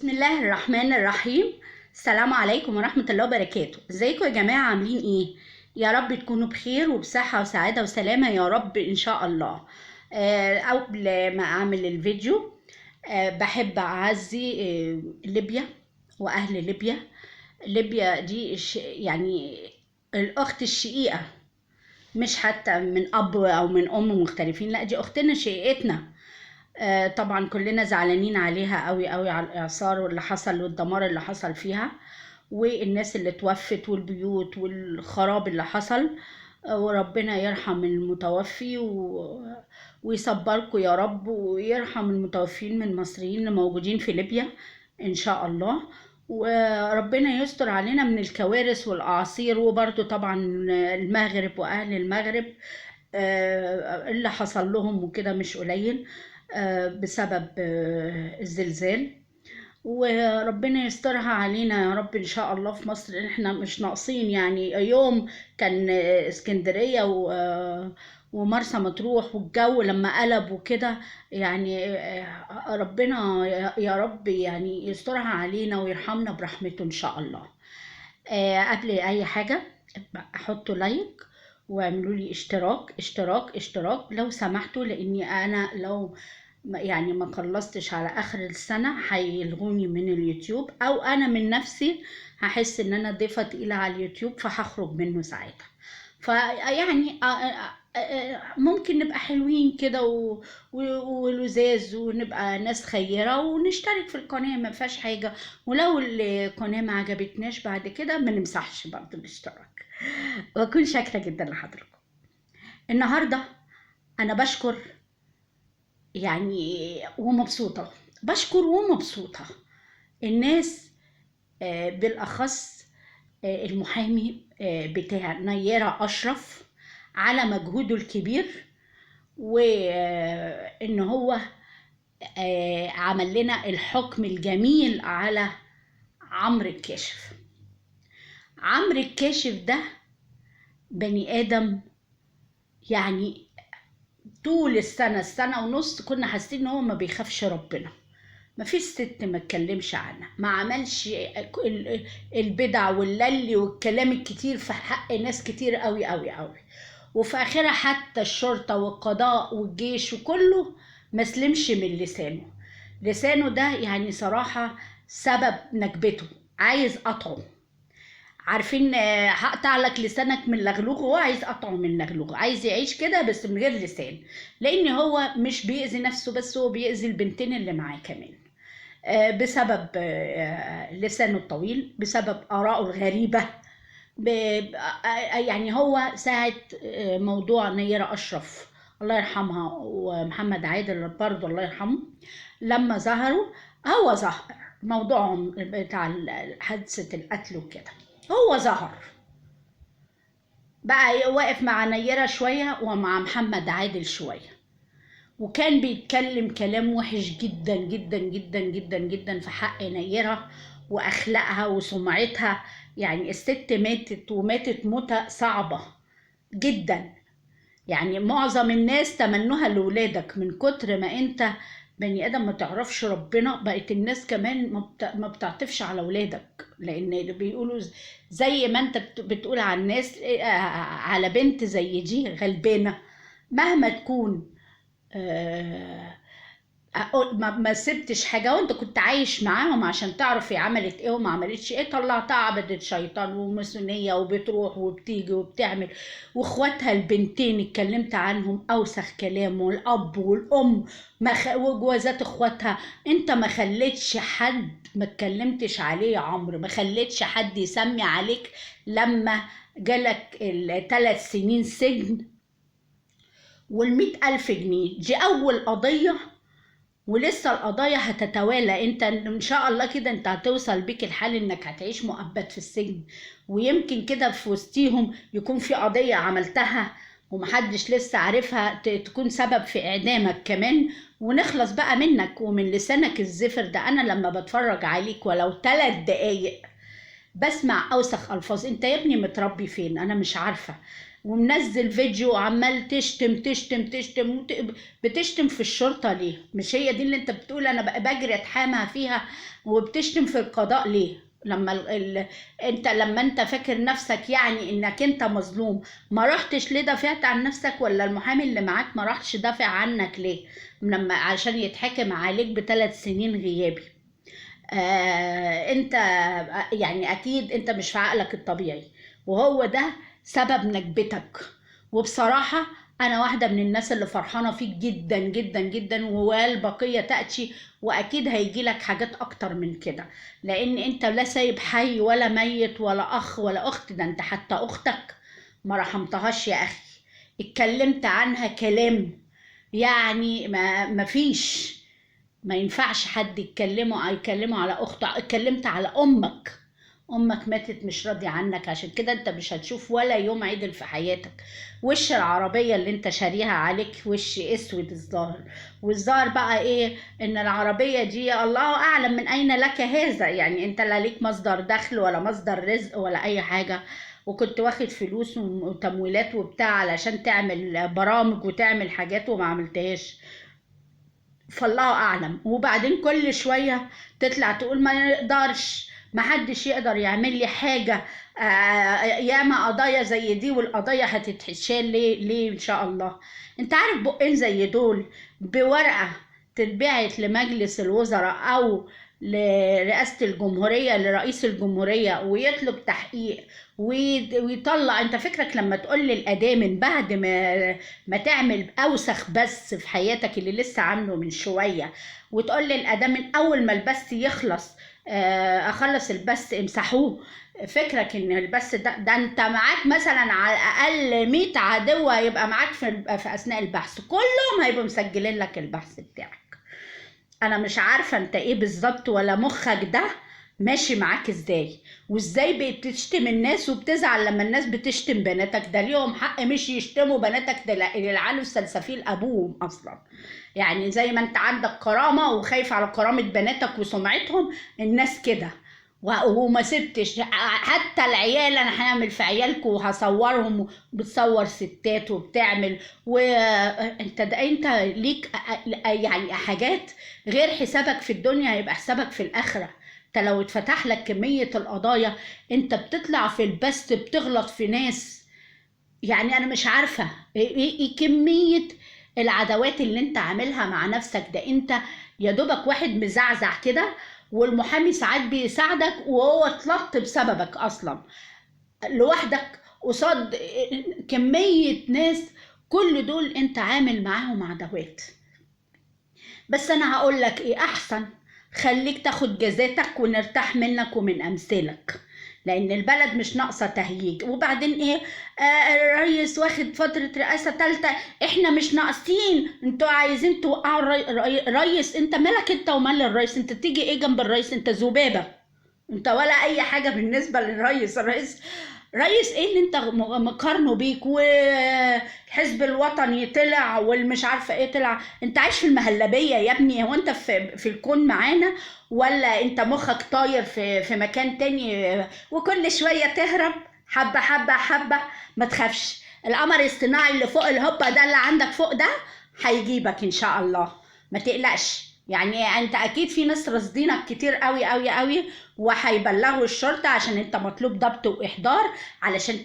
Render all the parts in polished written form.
بسم الله الرحمن الرحيم. السلام عليكم ورحمة الله وبركاته. ازيكم يا جماعة، عاملين ايه؟ يا رب تكونوا بخير وبصحة وسعادة وسلامة يا رب ان شاء الله. قبل ما اعمل الفيديو بحب اعزي ليبيا واهل ليبيا. ليبيا دي يعني الاخت الشقيقة، مش حتى من اب او من ام مختلفين، لا دي اختنا شقيقتنا. طبعا كلنا زعلانين عليها قوي قوي على الاعصار واللي حصل والدمار اللي حصل فيها، والناس اللي توفت والبيوت والخراب اللي حصل. وربنا يرحم المتوفي ويصبركم يا رب، ويرحم المتوفين من المصريين اللي موجودين في ليبيا ان شاء الله. وربنا يستر علينا من الكوارث والأعاصير، وبرضو طبعا المغرب وأهل المغرب اللي حصل لهم وكده مش قليل بسبب الزلزال. وربنا يسترها علينا يا رب ان شاء الله. في مصر احنا مش ناقصين، يعني يوم كان اسكندرية ومرسى مطروح والجو لما قلب وكده، يعني ربنا يا رب يعني يسترها علينا ويرحمنا برحمته ان شاء الله. قبل اي حاجة احطوا لايك واعملوا لي اشتراك اشتراك اشتراك لو سمحتوا، لاني انا لو يعني ما خلصتش على اخر السنة هيلغوني من اليوتيوب، او انا من نفسي هحس ان انا ضيفة تقيلة على اليوتيوب فهخرج منه ساعتها. فيعني ممكن نبقى حلوين كده ولزاز ونبقى ناس خيرة ونشترك في القناة، ما فيهاش حاجة. ولو القناة ما عجبتناش بعد كده ما نمسحش برضه الاشتراك. واكون شاكرة جدا لحضراتكم. النهاردة انا بشكر يعني ومبسوطة، بشكر ومبسوطة الناس، بالأخص المحامي بتاع نيرة أشرف على مجهوده الكبير، وإن هو عمل لنا الحكم الجميل على عمرو الكاشف. عمرو الكاشف ده بني آدم، يعني طول السنة ونص كنا حاسين ان هو ما بيخافش ربنا. ما فيش ست ما اتكلمش عنها، ما عملش البدع والللي والكلام الكتير في حق ناس كتير قوي قوي قوي. وفي اخرها حتى الشرطة والقضاء والجيش وكله ما سلمش من لسانه. لسانه ده يعني صراحة سبب نكبته، عايز قطعه. عارفين هقطع لك لسانك من لغلوغه، هو عايز قطعه من لغلوغه، عايز يعيش كده بس من غير لسان، لان هو مش بيأذي نفسه بس، هو بيأذي البنتين اللي معاه كمان بسبب لسانه الطويل، بسبب آرائه الغريبة. يعني هو ساعة موضوع نيرة أشرف الله يرحمها ومحمد عادل برضه الله يرحمه، لما ظهروا هو ظهر موضوعهم بتاع حادثة القتل وكده، هو ظهر بقى واقف مع نيرة شوية ومع محمد عادل شوية، وكان بيتكلم كلام وحش جدا جدا جدا جدا جدا في حق نيرة واخلاقها وسمعتها. يعني الست ماتت وماتت موتة صعبة جدا، يعني معظم الناس تمنوها لولادك من كتر ما انت بني ادم ما تعرفش ربنا. بقت الناس كمان ما بتعطفش على ولادك، لان بيقولوا زي ما انت بتقول على الناس على بنت زي دي غلبانة مهما تكون ما سبتش حاجه، وانت كنت عايش معاهم عشان تعرف هي عملت ايه وما عملتش ايه. طلعتها عبدة شيطان وماسونيه وبتروح وبتيجي وبتعمل، واخواتها البنتين اتكلمت عنهم اوسخ كلام، والاب والام وجوازات اخواتها. انت ما خليتش حد ما اتكلمتش عليه يا عمرو، ما خليتش حد يسمي عليك لما جالك ال3 سنين سجن وال100,000 جنيه. دي أول قضية ولسه القضايا هتتوالى. انت ان شاء الله كده انت هتوصل بيك الحال انك هتعيش مؤبد في السجن، ويمكن كده في وسطيهم يكون في قضية عملتها ومحدش لسه عارفها تكون سبب في اعدامك كمان، ونخلص بقى منك ومن لسانك الزفر ده. انا لما بتفرج عليك ولو 3 دقايق بسمع اوسخ الفاظ. انت يا ابني متربي فين؟ انا مش عارفة. ومنزل فيديو وعمال تشتم تشتم تشتم بتشتم في الشرطة ليه؟ مش هي دي اللي انت بتقول انا بجري اتحامى فيها؟ وبتشتم في القضاء ليه؟ لما انت لما انت فاكر نفسك يعني انك انت مظلوم، ما رحتش ليه دافعت عن نفسك؟ ولا المحامي اللي معاك ما راحش دافع عنك ليه لما عشان يتحكم عليك ب3 سنين غيابي؟ انت يعني اكيد انت مش في عقلك الطبيعي، وهو ده سبب نكبتك. وبصراحة انا واحدة من الناس اللي فرحانة فيك جدا جدا جدا، والبقية تأتي، واكيد هيجي لك حاجات اكتر من كده، لان انت لا سايب حي ولا ميت ولا اخ ولا اخت. ده انت حتى اختك ما رحمتهاش يا اخي، اتكلمت عنها كلام يعني ما فيش، ما ينفعش حد يكلمه على اخته. اتكلمت على امك، امك ماتت مش راضية عنك، عشان كده انت مش هتشوف ولا يوم عدل في حياتك. وش العربية اللي انت شاريها عليك وش اسود الظاهر، والظاهر بقى ايه؟ ان العربية دي الله اعلم من اين لك هذا، يعني انت لا ليك مصدر دخل ولا مصدر رزق ولا اي حاجة، وكنت واخد فلوس وتمويلات وبتاع علشان تعمل برامج وتعمل حاجات وما عملتهاش، فالله اعلم. وبعدين كل شويه تطلع تقول ما يقدرش، ما حدش يقدر يعمل لي حاجه. ياما قضايا زي دي، والقضايا هتتشال ليه ان شاء الله. انت عارف بقين زي دول بورقه تتبعت لمجلس الوزراء او لرئاسة الجمهورية، لرئيس الجمهورية، ويطلب تحقيق ويطلع. انت فكرك لما تقول للأداة من بعد ما تعمل اوسخ بس في حياتك اللي لسه عامله من شويه، وتقول للاداه من اول ما البث يخلص اخلص البث امسحوه؟ فكرك ان البث ده انت معاك مثلا على الاقل 100 عدو هيبقى معاك في اثناء البحث، كلهم هيبقوا مسجلين لك البحث بتاعك. انا مش عارفه انت ايه بالظبط، ولا مخك ده ماشي معاك ازاي، وازاي بتشتم الناس وبتزعل لما الناس بتشتم بناتك. ده ليهم حق مش يشتموا بناتك، ده يلعنوا السلسفيل ابوهم اصلا. يعني زي ما انت عندك كرامه وخايف على كرامه بناتك وسمعتهم، الناس كده. وما سبتش حتى العيال، انا هعمل في عيالكم وهصورهم، بتصور ستات وبتعمل. وانت ده انت ليك يعني حاجات غير حسابك في الدنيا هيبقى حسابك في الاخره. انت لو اتفتح لك كميه القضايا، انت بتطلع في البث بتغلط في ناس، يعني انا مش عارفه إيه كميه العداوات اللي انت عاملها مع نفسك. ده انت يا دوبك واحد مزعزع كده، والمحامي ساعات بيساعدك وهو اتلط بسببك اصلا لوحدك قصاد كميه ناس. كل دول انت عامل معاهم عداوات. بس انا هقول لك ايه احسن، خليك تاخد جزاتك ونرتاح منك ومن امثالك، لان البلد مش ناقصه تهييج. وبعدين ايه؟ الرئيس واخد فتره رئاسه ثالثه، احنا مش ناقصين، انتوا عايزين توقعوا الرئيس. انت مالك انت ومال الرئيس؟ انت تيجي ايه جنب الرئيس؟ انت ذبابه، انت ولا اي حاجه بالنسبه للرئيس. رئيس ايه اللي انت مقارنه بيك؟ والحزب الوطني طلع والمش عارفه ايه طلع. انت عايش في المهلبيه يا ابني، هو انت في الكون معانا، ولا انت مخك طاير في مكان تاني؟ وكل شويه تهرب حبه حبه حبه. ما تخافش، القمر الصناعي اللي فوق الهوبا ده اللي عندك فوق ده هيجيبك ان شاء الله، ما تقلقش. يعني انت اكيد في ناس رصدينك كتير قوي قوي قوي، وهيبلغوا الشرطة عشان انت مطلوب ضبط واحضار، علشان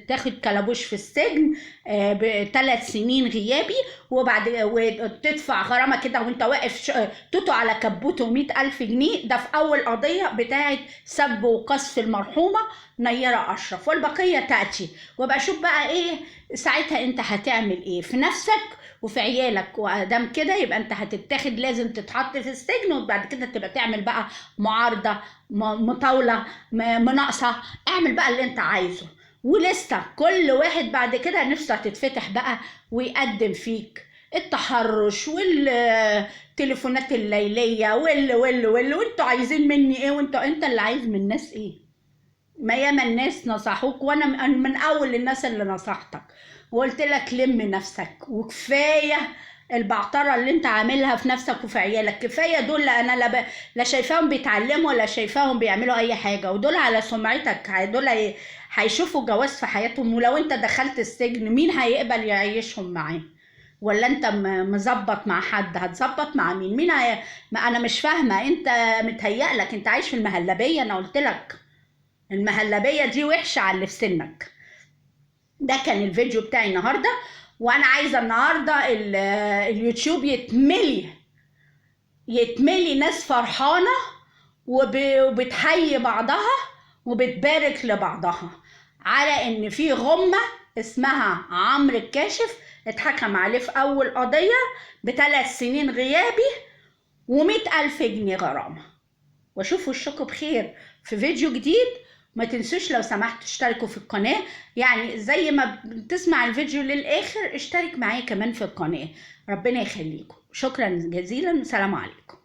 تاخد كلبوش في السجن ب3 سنين غيابي، وتدفع غرامة كده وانت واقف توتو على كبوته 100,000 جنيه. ده في اول قضية بتاعت سب وقذف المرحومة نيرة اشرف، والبقية تأتي. وابقى شوف بقى ايه ساعتها انت هتعمل ايه في نفسك وفي عيالك. وادام كده يبقى انت هتتاخد، لازم تتحط في السجن، وبعد كده تبقى تعمل بقى معارضة، مطاولة، مناقصة، اعمل بقى اللي انت عايزه. ولسه كل واحد بعد كده نفسه هتتفتح بقى ويقدم فيك التحرش والتليفونات الليلية وانتوا عايزين مني ايه؟ انت اللي عايز من الناس ايه؟ ما ياما الناس نصحوك، وانا من اول الناس اللي نصحتك وقلت لك لم نفسك وكفايه البعترة اللي انت عاملها في نفسك وفي عيالك. كفاية دول، انا لا شايفاهم بيتعلموا ولا شايفاهم بيعملوا اي حاجة، ودول على سمعتك. دول هيشوفوا جواز في حياتهم، ولو انت دخلت السجن مين هيقبل يعيشهم معاه؟ ولا انت مظبط مع حد؟ هتظبط مع مين؟ ما انا مش فاهمة. انت متهيألك انت عايش في المهلبية. انا قلت لك المهلبية دي وحشة على اللي في سنك. ده كان الفيديو بتاعي النهاردة، وانا عايزة النهاردة اليوتيوب يتملي ناس فرحانة وبتحيي بعضها وبتبارك لبعضها على ان في غمة اسمها عمرو الكاشف اتحكم عليه في اول قضية ب3 سنين غيابي و100,000 جنيه غرامة. واشوف وشكم بخير في فيديو جديد. ما تنسوش لو سمحت تشتركوا في القناة، يعني زي ما بتسمع الفيديو للآخر اشترك معايا كمان في القناة. ربنا يخليكم. شكرا جزيلا، والسلام عليكم.